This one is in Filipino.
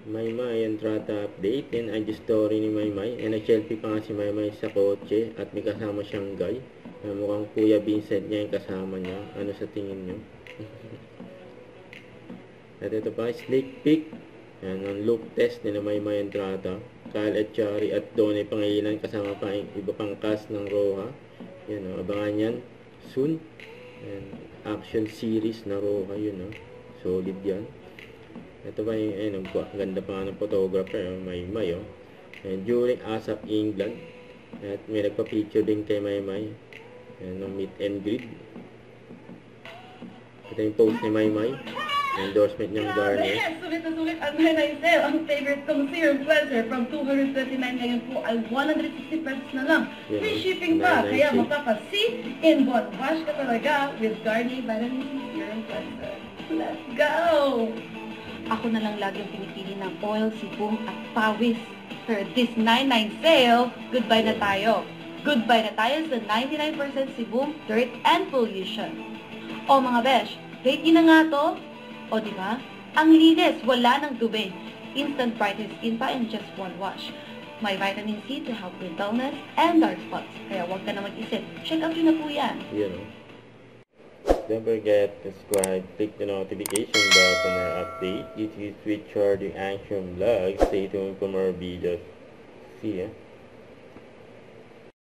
Maymay, entrata update. Yan ay story ni Maymay. Nag-selfie pa nga si Maymay sa kotse at may kasama siyang guy. Mukhang Kuya Vincent niya yung kasama niya. Ano sa tingin niyo? At ito pa, sneak peek. Yan, ang look test ni Maymay entrata. Kyle Echari at Donnie Pangilinan kasama pa yung iba pang cast ng Roja. Yan, abangan yan soon. Yan, action series na Roja yun. Solid yan. Ito ba yung, ganda pa nga ng photographer, Maymay, And during ASAP England, at may nagpa-picture din kay Maymay, ng meet and greet. Ito yung post ni Maymay, endorsement niyang Garnier. Yes, sulit na sulit ang 99 sale. Ang favorite kong serum cleanser from 239 ngayon po ay 160 pesos na lang. Free shipping pa, kaya makaka-see in one wash ka talaga with Garnier Vitamin C Serum Cleanser. Let's go! Ako na lang laging pinipili ng oil, sebum at pawis. For this 99 sale, goodbye na tayo. Goodbye na tayo sa 99% sebum, dirt, and pollution. O mga besh, rate nyo na nga to. O diba? Ang linis, wala ng dumi. Instant brightens skin pa in just one wash. May vitamin C to help with dullness and dark spots. Kaya huwag ka na mag-isip. Check out yun na po yan. Don't forget to subscribe, click the notification bell for more updates. YouTube Switch Charging Action Vlog. Stay tuned for more videos. See ya.